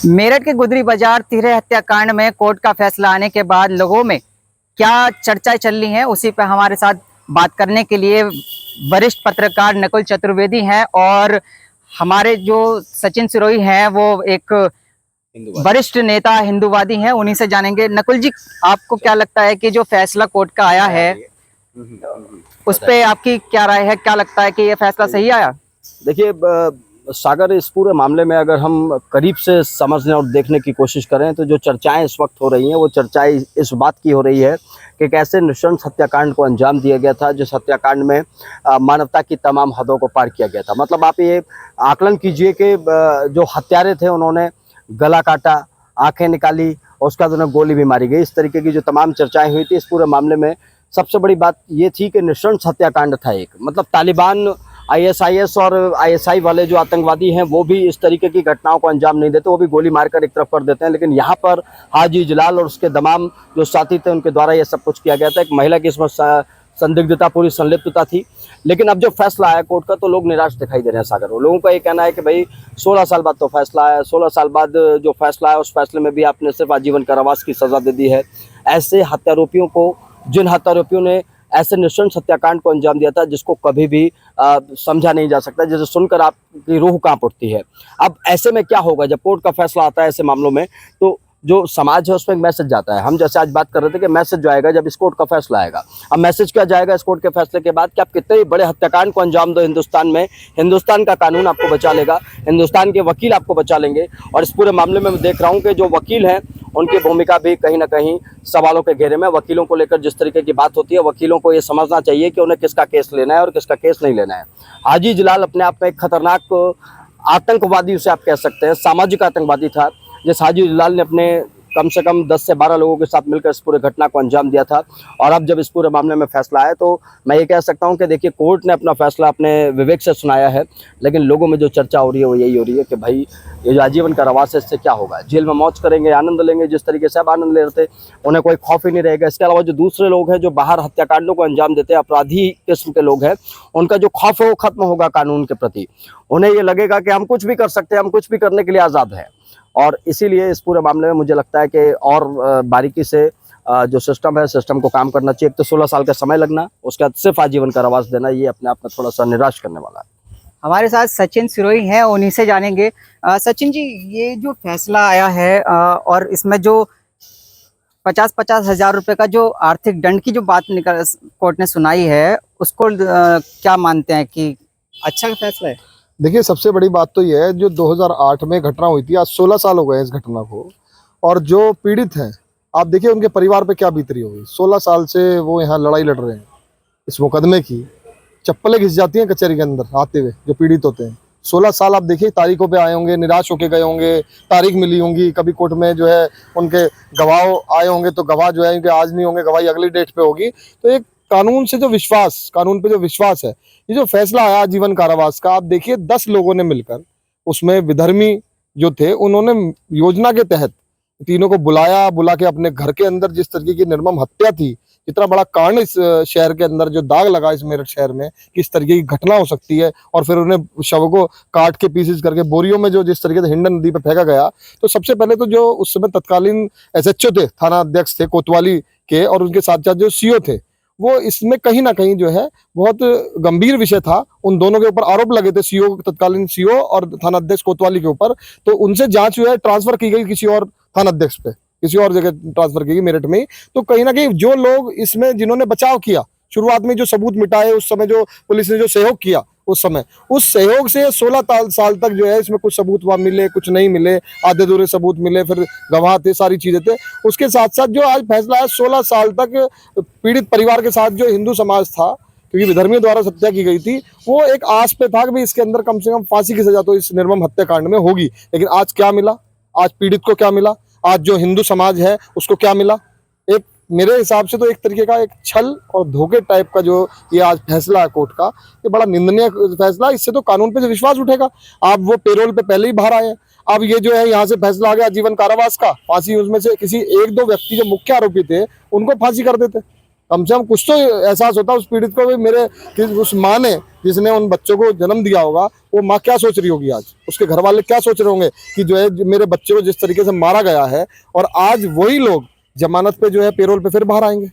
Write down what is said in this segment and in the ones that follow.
मेरठ के गुदरी बाजार तिहरे हत्याकांड में कोर्ट का फैसला आने के बाद लोगों में क्या चर्चाएं चल रही हैं, उसी पर हमारे साथ बात करने के लिए वरिष्ठ पत्रकार नकुल चतुर्वेदी हैं और हमारे जो सचिन सिरोही हैं वो एक वरिष्ठ नेता हिंदूवादी हैं, उन्हीं से जानेंगे। नकुल जी, आपको क्या लगता है कि जो फैसला कोर्ट का आया है उस पे आपकी क्या राय है? क्या लगता है कि ये फैसला सही आया? देखिए सागर, इस पूरे मामले में अगर हम करीब से समझने और देखने की कोशिश करें तो जो चर्चाएं इस वक्त हो रही हैं वो चर्चाएं इस बात की हो रही है कि कैसे नृशंस हत्याकांड को अंजाम दिया गया था, जिस हत्याकांड में मानवता की तमाम हदों को पार किया गया था। मतलब आप ये आकलन कीजिए कि जो हत्यारे थे उन्होंने गला काटा, आंखें निकाली और उसके बाद उन्हें गोली भी मारी गई। इस तरीके की जो तमाम चर्चाएं हुई थी इस पूरे मामले में सबसे बड़ी बात ये थी कि नृशंस हत्याकांड था एक। मतलब तालिबान, आईएसआईएस और आईएसआई वाले जो आतंकवादी हैं वो भी इस तरीके की घटनाओं को अंजाम नहीं देते, वो भी गोली मारकर एक तरफ कर देते हैं। लेकिन यहाँ पर हाजी जलाल और उसके तमाम जो साथी थे उनके द्वारा ये सब कुछ किया गया था। एक महिला की इसमें संदिग्धता, पूरी संलिप्तता थी। लेकिन अब जो फैसला आया कोर्ट का तो लोग निराश दिखाई दे रहे हैं सागर। लोगों का ये कहना है कि भाई 16 साल बाद तो फैसला आया, 16 साल बाद जो फैसला आया उस फैसले में भी आपने सिर्फ आजीवन कारावास की सजा दे दी है। ऐसे हत्यारोपियों को, जिन हत्यारोपियों ने ऐसे नृशंस हत्याकांड को अंजाम दिया था जिसको कभी भी समझा नहीं जा सकता, जिसे सुनकर आपकी रूह कांप उठती है। अब ऐसे में क्या होगा जब कोर्ट का फैसला आता है ऐसे मामलों में, तो जो समाज है उसमें एक मैसेज जाता है। हम जैसे आज बात कर रहे थे कि मैसेज जो आएगा जब इस कोर्ट का फैसला आएगा, अब मैसेज क्या जाएगा इस कोर्ट के फैसले के बाद कि आप कितने बड़े हत्याकांड को अंजाम दो हिंदुस्तान में, हिंदुस्तान का कानून आपको बचा लेगा, हिंदुस्तान के वकील आपको बचा लेंगे। और इस पूरे मामले में मैं देख रहा हूँ कि जो वकील हैं उनकी भूमिका भी कहीं ना कहीं सवालों के घेरे में। वकीलों को लेकर जिस तरीके की बात होती है, वकीलों को ये समझना चाहिए कि उन्हें किसका केस लेना है और किसका केस नहीं लेना है। हाजी जलाल अपने आप में एक खतरनाक आतंकवादी उसे आप कह सकते हैं, सामाजिक आतंकवादी था। जिस हाजी जलाल ने अपने कम से कम 10 से 12 लोगों के साथ मिलकर इस पूरे घटना को अंजाम दिया था। और अब जब इस पूरे मामले में फैसला आया तो मैं ये कह सकता हूं कि देखिए कोर्ट ने अपना फैसला अपने विवेक से सुनाया है। लेकिन लोगों में जो चर्चा हो रही है वो यही हो रही है कि भाई ये जो आजीवन कारावास है इससे क्या होगा, जेल में मौज करेंगे, आनंद लेंगे जिस तरीके से अब आनंद ले रहे थे, उन्हें कोई खौफ ही नहीं रहेगा। इसके अलावा जो दूसरे लोग हैं जो बाहर हत्याकांडों को अंजाम देते हैं, अपराधी किस्म के लोग हैं, उनका जो खौफ है वो खत्म होगा कानून के प्रति। उन्हें ये लगेगा कि हम कुछ भी कर सकते हैं, हम कुछ भी करने के लिए आज़ाद हैं। और इसीलिए इस पूरे मामले में मुझे लगता है कि और बारीकी से जो सिस्टम है, सिस्टम को काम करना चाहिए। तो 16 साल का समय लगना, उसके बाद सिर्फ आजीवन कारावास देना, ये अपने आप में थोड़ा सा निराश करने वाला है। हमारे साथ सचिन सिरोही हैं, उन्हीं से जानेंगे। सचिन जी, ये जो फैसला आया है और इसमें जो 50-50 हजार रुपए का जो आर्थिक दंड की जो बात निकल कोर्ट ने सुनाई है, उसको क्या मानते हैं कि अच्छा फैसला है? देखिए, सबसे बड़ी बात तो ये है, जो 2008 में घटना हुई थी, आज 16 साल हो गए इस घटना को। और जो पीड़ित हैं, आप देखिए उनके परिवार पे क्या बीत रही होगी। 16 साल से वो यहाँ लड़ाई लड़ रहे हैं इस मुकदमे की। चप्पलें घिस जाती हैं कचहरी के अंदर आते हुए जो पीड़ित होते हैं। 16 साल आप देखिए, तारीखों पे आए होंगे, निराश होके गए होंगे, तारीख मिली होंगी, कभी कोर्ट में जो है उनके गवाह आए होंगे तो गवाह जो है उनके आज नहीं होंगे, गवाही अगली डेट पे होगी। तो एक कानून से जो विश्वास, कानून पे जो विश्वास है, ये जो फैसला आया आजीवन कारावास का, आप देखिए 10 लोगों ने मिलकर, उसमें विधर्मी जो थे उन्होंने योजना के तहत तीनों को बुला के अपने घर के अंदर जिस तरीके की निर्मम हत्या थी, इतना बड़ा कांड इस शहर के अंदर जो दाग लगा इस मेरठ शहर में, किस तरीके की घटना हो सकती है। और फिर उन्हें शव को काट के पीसेस करके बोरियों में जो जिस तरीके से हिंडन नदी पे फेंका गया। तो सबसे पहले तो जो उस समय तत्कालीन एसएचओ थे, थाना अध्यक्ष थे कोतवाली के, और उनके साथ साथ जो सीओ थे, वो इसमें कहीं ना कहीं जो है बहुत गंभीर विषय था। उन दोनों के ऊपर आरोप लगे थे, सीओ, तत्कालीन सीओ और थाना अध्यक्ष कोतवाली के ऊपर। तो उनसे जांच जो है ट्रांसफर की गई किसी और थाना अध्यक्ष पे, किसी और जगह ट्रांसफर की गई मेरठ में। तो कहीं ना कहीं जो लोग इसमें जिन्होंने बचाव किया, शुरुआत में जो सबूत मिटाए, उस समय जो पुलिस ने जो सहयोग किया, उस समय उस सहयोग से 16 साल तक जो है इसमें कुछ सबूत वहां मिले, कुछ नहीं मिले, आधे अधूरे सबूत मिले, फिर गवाह थे, सारी चीजें थे। उसके साथ साथ जो आज फैसला है, 16 साल तक पीड़ित परिवार के साथ जो हिंदू समाज था, क्योंकि विधर्मियों द्वारा हत्या की गई थी, वो एक आस पे था कि भाई इसके अंदर कम से कम फांसी की सजा तो इस निर्मम हत्याकांड में होगी। लेकिन आज क्या मिला? आज पीड़ित को क्या मिला? आज जो हिंदू समाज है उसको क्या मिला? एक मेरे हिसाब से तो एक तरीके का एक छल और धोखे टाइप का जो ये आज फैसला है कोर्ट का, ये बड़ा निंदनीय फैसला। इससे तो कानून पे विश्वास उठेगा। आप वो पेरोल पे पहले ही बाहर आए हैं, अब ये जो है यहाँ से फैसला आ गया जीवन कारावास का, फांसी, उसमें से किसी 1-2 व्यक्ति जो मुख्य आरोपी थे उनको फांसी कर देते। कम से कम कुछ तो एहसास होता उस पीड़ित को भी, मेरे कि उस माँ ने जिसने उन बच्चों को जन्म दिया होगा, वो माँ क्या सोच रही होगी आज, उसके घर वाले क्या सोच रहे होंगे कि जो है मेरे बच्चे को जिस तरीके से मारा गया है, और आज वही लोग जमानत पे जो है पैरोल पे फिर बाहर आएंगे,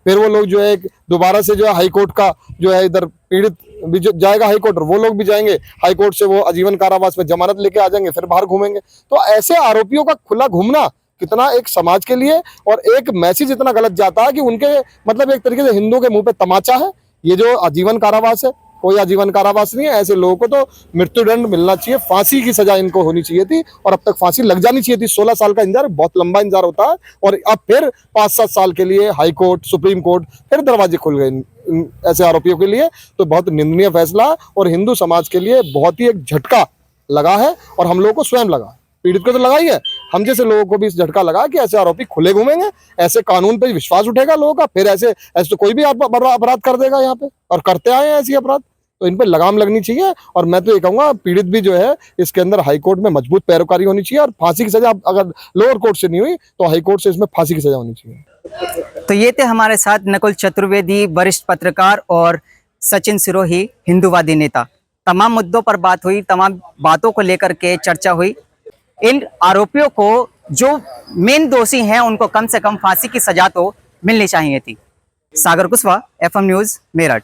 फिर वो लोग जो है दोबारा से जो है हाई कोर्ट का जो है इधर पीड़ित भी जाएगा हाई कोर्ट, और वो लोग भी जाएंगे हाई कोर्ट से, वो आजीवन कारावास में जमानत लेके आ जाएंगे, फिर बाहर घूमेंगे। तो ऐसे आरोपियों का खुला घूमना कितना एक समाज के लिए और एक मैसेज इतना गलत जाता है कि उनके मतलब एक तरीके से हिंदुओं के मुंह पे तमाचा है। ये जो आजीवन कारावास है, कोई आजीवन कारावास नहीं है, ऐसे लोगों को तो मृत्युदंड मिलना चाहिए, फांसी की सजा इनको होनी चाहिए थी, और अब तक फांसी लग जानी चाहिए थी। 16 साल का इंतजार बहुत लंबा इंतजार होता है, और अब फिर 5-7 साल के लिए हाई कोर्ट, सुप्रीम कोर्ट, फिर दरवाजे खुल गए ऐसे आरोपियों के लिए। तो बहुत निंदनीय फैसला, और हिंदू समाज के लिए बहुत ही एक झटका लगा है, और हम लोगों को स्वयं लगा, पीड़ित को तो लगा ही है, हम जैसे लोगों को भी इस झटका लगा कि ऐसे आरोपी खुले घूमेंगे, ऐसे कानून पे विश्वास उठेगा लोगों का, फिर ऐसे तो कोई भी अपराध कर देगा यहाँ पे, और करते आए हैं ऐसे अपराध। तो इन पे लगाम लगनी चाहिए, और मैं तो ये कहूंगा पीड़ित भी जो है इसके अंदर हाई कोर्ट में मजबूत पैरोकारी होनी चाहिए, और फांसी की सजा अगर लोअर कोर्ट से नहीं हुई तो हाई कोर्ट से इसमें फांसी की सजा होनी चाहिए। तो ये थे हमारे साथ नकुल चतुर्वेदी, वरिष्ठ पत्रकार, और सचिन सिरोही, हिंदूवादी नेता। तमाम मुद्दों पर बात हुई, तमाम बातों को लेकर के चर्चा हुई। इन आरोपियों को जो मेन दोषी हैं उनको कम से कम फांसी की सजा तो मिलनी चाहिए थी। सागर कुशवाहा, FM न्यूज़, मेरठ।